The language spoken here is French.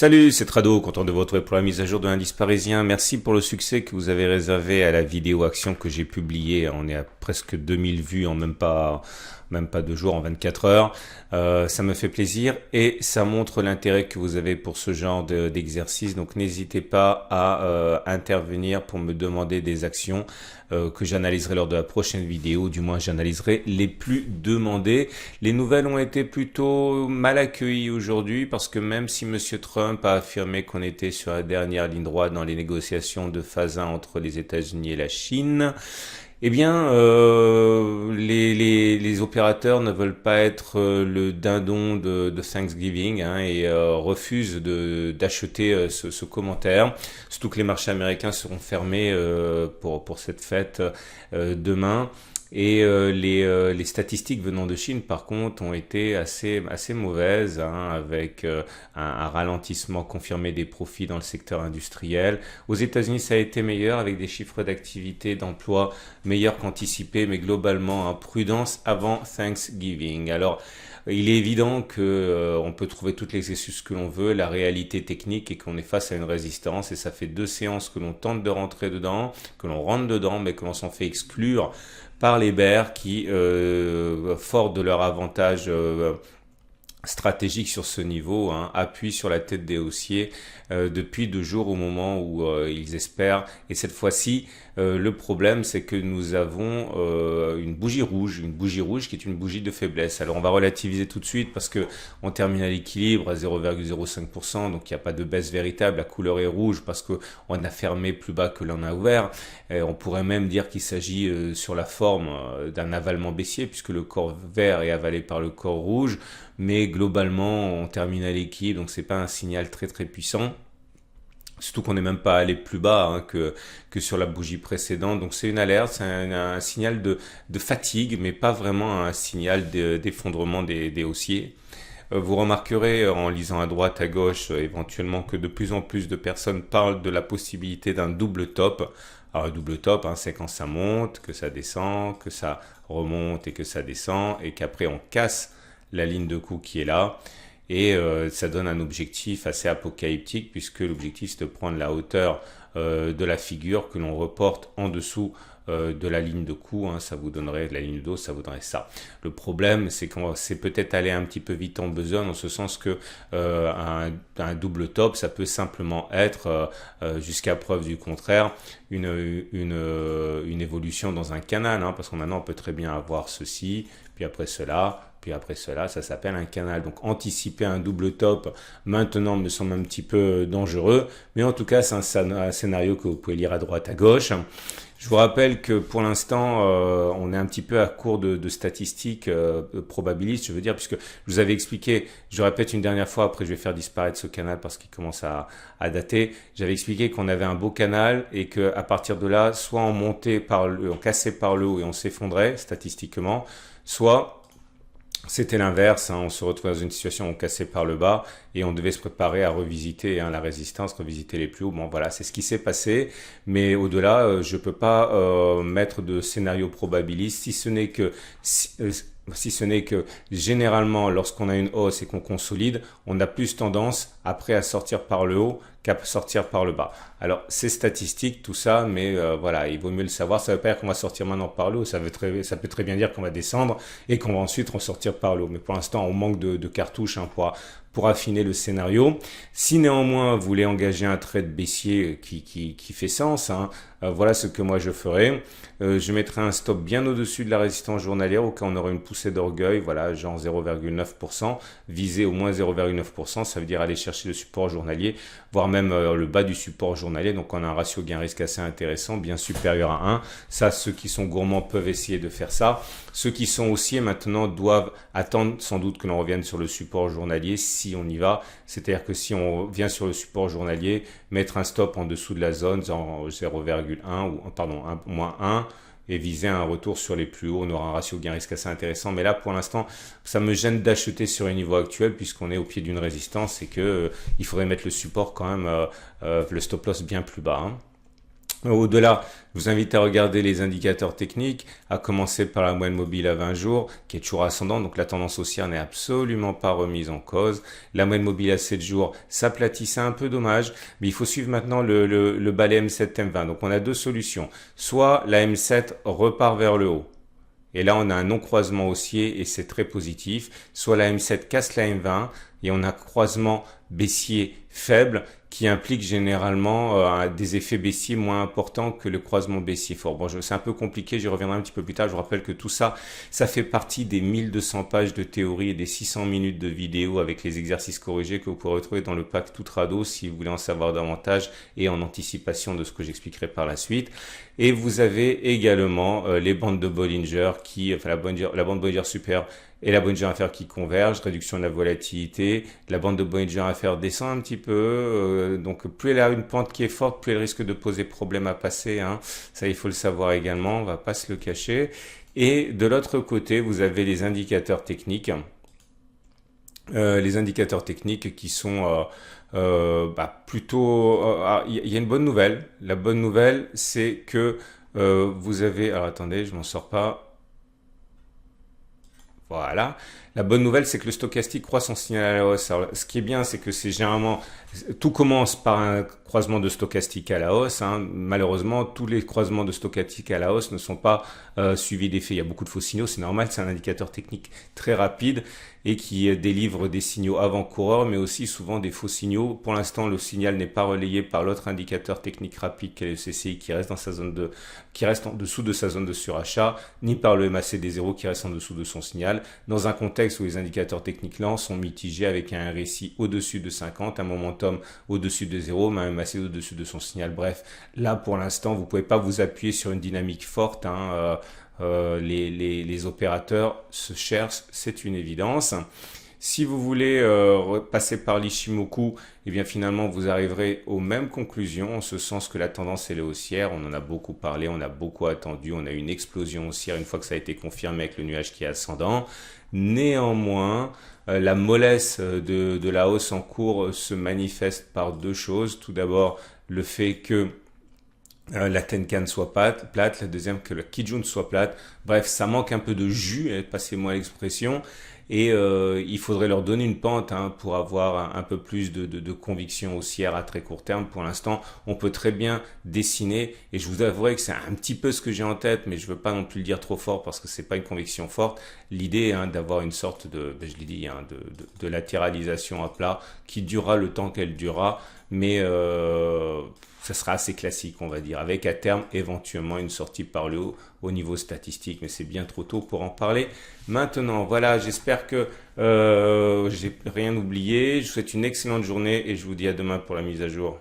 Salut, c'est Trado, content de vous retrouver pour la mise à jour de l'indice parisien. Merci pour le succès que vous avez réservé à la vidéo action que j'ai publiée. On est à presque 2000 vues en même pas 2 jours, en 24 heures. Ça me fait plaisir et ça montre l'intérêt que vous avez pour ce genre d'exercice. Donc n'hésitez pas à intervenir pour me demander des actions que j'analyserai lors de la prochaine vidéo. Du moins, j'analyserai les plus demandées. Les nouvelles ont été plutôt mal accueillies aujourd'hui parce que même si Monsieur Trump a affirmé qu'on était sur la dernière ligne droite dans les négociations de phase 1 entre les États-Unis et la Chine, eh bien, les opérateurs ne veulent pas être le dindon de Thanksgiving et refusent d'acheter ce commentaire. Surtout que les marchés américains seront fermés pour cette fête demain. Et les statistiques venant de Chine, par contre, ont été assez mauvaises, avec un ralentissement confirmé des profits dans le secteur industriel. Aux États-Unis, ça a été meilleur, avec des chiffres d'activité, d'emploi meilleurs qu'anticipés, mais globalement, prudence avant Thanksgiving. Alors, il est évident que on peut trouver toutes les excuses que l'on veut. La réalité technique est qu'on est face à une résistance et ça fait 2 séances que l'on tente de rentrer dedans, que l'on rentre dedans, mais que l'on s'en fait exclure par les bears qui, forts de leur avantage stratégique sur ce niveau, appuient sur la tête des haussiers depuis 2 jours au moment où ils espèrent. Et cette fois-ci, le problème, c'est que nous avons une bougie rouge qui est une bougie de faiblesse. Alors on va relativiser tout de suite parce que on termine à l'équilibre à 0,05%, donc il n'y a pas de baisse véritable. La couleur est rouge parce que on a fermé plus bas que l'on a ouvert. Et on pourrait même dire qu'il s'agit sur la forme d'un avalement baissier puisque le corps vert est avalé par le corps rouge. Mais globalement, on termine à l'équilibre, donc c'est pas un signal très puissant. Surtout qu'on n'est même pas allé plus bas que sur la bougie précédente. Donc c'est une alerte, c'est un signal de fatigue, mais pas vraiment un signal d'effondrement des haussiers. Vous remarquerez en lisant à droite, à gauche, éventuellement que de plus en plus de personnes parlent de la possibilité d'un double top. Alors un double top, c'est quand ça monte, que ça descend, que ça remonte et que ça descend, et qu'après on casse la ligne de coup qui est là. Et ça donne un objectif assez apocalyptique puisque l'objectif c'est de prendre la hauteur de la figure que l'on reporte en dessous de la ligne de coup, ça vous donnerait la ligne d'eau, ça vous donnerait ça. Le problème c'est qu'on c'est peut-être aller un petit peu vite en besogne en ce sens que un double top ça peut simplement être jusqu'à preuve du contraire une évolution dans un canal, parce que maintenant on peut très bien avoir ceci, puis après cela. Puis après cela, ça s'appelle un canal. Donc anticiper un double top maintenant me semble un petit peu dangereux. Mais en tout cas, c'est un scénario que vous pouvez lire à droite, à gauche. Je vous rappelle que pour l'instant, on est un petit peu à court de statistiques probabilistes, je veux dire, puisque je vous avais expliqué, je répète une dernière fois, après je vais faire disparaître ce canal parce qu'il commence à dater. J'avais expliqué qu'on avait un beau canal et que à partir de là, soit on montait on cassait par le haut et on s'effondrait statistiquement, soit c'était l'inverse, on se retrouvait dans une situation où on cassait par le bas et on devait se préparer à revisiter la résistance, revisiter les plus hauts. Bon voilà, c'est ce qui s'est passé, mais au-delà, je peux pas mettre de scénario probabiliste, si ce n'est que généralement, lorsqu'on a une hausse et qu'on consolide, on a plus tendance après à sortir par le haut qu'à sortir par le bas. Alors, c'est statistique, tout ça, mais voilà, il vaut mieux le savoir. Ça veut pas dire qu'on va sortir maintenant par le haut, ça peut très bien dire qu'on va descendre et qu'on va ensuite ressortir par le haut. Mais pour l'instant, on manque de cartouches pour affiner le scénario. Si néanmoins vous voulez engager un trade baissier qui fait sens, voilà ce que moi je ferai. Je mettrai un stop bien au-dessus de la résistance journalière au cas où on aurait une poussée d'orgueil, voilà, genre 0,9%, viser au moins 0,9%, ça veut dire aller chercher le support journalier, voire même le bas du support journalier. Donc on a un ratio gain-risque assez intéressant, bien supérieur à 1. Ça, ceux qui sont gourmands peuvent essayer de faire ça. Ceux qui sont haussiers maintenant doivent attendre sans doute que l'on revienne sur le support journalier si on y va. C'est-à-dire que si on vient sur le support journalier, mettre un stop en dessous de la zone, genre 0,1 ou pardon, moins 1, et viser un retour sur les plus hauts, on aura un ratio gain-risque assez intéressant. Mais là, pour l'instant, ça me gêne d'acheter sur les niveaux actuels puisqu'on est au pied d'une résistance et que il faudrait mettre le support quand même, le stop loss bien plus bas. Au-delà, je vous invite à regarder les indicateurs techniques, à commencer par la moyenne mobile à 20 jours, qui est toujours ascendante, donc la tendance haussière n'est absolument pas remise en cause. La moyenne mobile à 7 jours s'aplatit, c'est un peu dommage, mais il faut suivre maintenant le balai M7 M20. Donc on a deux solutions. Soit la M7 repart vers le haut, et là on a un non-croisement haussier et c'est très positif. Soit la M7 casse la M20 et on a croisement baissier faible qui implique généralement des effets baissiers moins importants que le croisement baissier fort. Bon, c'est un peu compliqué, j'y reviendrai un petit peu plus tard. Je vous rappelle que tout ça, ça fait partie des 1200 pages de théorie et des 600 minutes de vidéo avec les exercices corrigés que vous pourrez retrouver dans le pack Tout Trado si vous voulez en savoir davantage et en anticipation de ce que j'expliquerai par la suite. Et vous avez également les bandes de Bollinger la bande Bollinger supérieure et la Bollinger inférieure qui convergent, réduction de la volatilité. La bande de Bollinger inférieure descend un petit peu, donc plus elle a une pente qui est forte, plus elle risque de poser problème à passer, hein. Ça, il faut le savoir également, on va pas se le cacher. Et de l'autre côté, vous avez les indicateurs techniques. Les indicateurs techniques qui sont plutôt... Il y a une bonne nouvelle. La bonne nouvelle, c'est que vous avez... Alors attendez, je m'en sors pas. Voilà. La bonne nouvelle, c'est que le stochastique croit son signal à la hausse. Alors, ce qui est bien, c'est que c'est généralement, tout commence par un croisement de stochastique à la hausse, hein. Malheureusement, tous les croisements de stochastique à la hausse ne sont pas suivis d'effet. Il y a beaucoup de faux signaux, c'est normal, c'est un indicateur technique très rapide et qui délivre des signaux avant-coureurs, mais aussi souvent des faux signaux. Pour l'instant, le signal n'est pas relayé par l'autre indicateur technique rapide qu'est le CCI qui reste qui reste en dessous de sa zone de surachat, ni par le MACD0 qui reste en dessous de son signal. Dans un contexte où les indicateurs techniques lents sont mitigés avec un RSI au-dessus de 50, un momentum au-dessus de 0, mais un MACD au-dessus de son signal. Bref, là pour l'instant, vous pouvez pas vous appuyer sur une dynamique forte, hein. Les opérateurs se cherchent, c'est une évidence. Si vous voulez passer par l'Ishimoku, eh bien finalement vous arriverez aux mêmes conclusions, en ce sens que la tendance est haussière. On en a beaucoup parlé, on a beaucoup attendu, on a eu une explosion haussière une fois que ça a été confirmé avec le nuage qui est ascendant. Néanmoins, la mollesse de la hausse en cours se manifeste par deux choses. Tout d'abord, le fait que la Tenkan soit plate, la deuxième que la Kijun soit plate. Bref, ça manque un peu de jus, passez-moi l'expression, et il faudrait leur donner une pente, hein, pour avoir un peu plus de conviction haussière à très court terme. Pour l'instant, on peut très bien dessiner, et je vous avouerai que c'est un petit peu ce que j'ai en tête, mais je veux pas non plus le dire trop fort parce que c'est pas une conviction forte. L'idée, hein, d'avoir une sorte je l'ai dit, hein, de latéralisation à plat qui durera le temps qu'elle durera, mais ça sera assez classique, on va dire, avec à terme éventuellement une sortie par le haut au niveau statistique, mais c'est bien trop tôt pour en parler maintenant. Voilà, j'espère que j'ai rien oublié. Je vous souhaite une excellente journée et je vous dis à demain pour la mise à jour.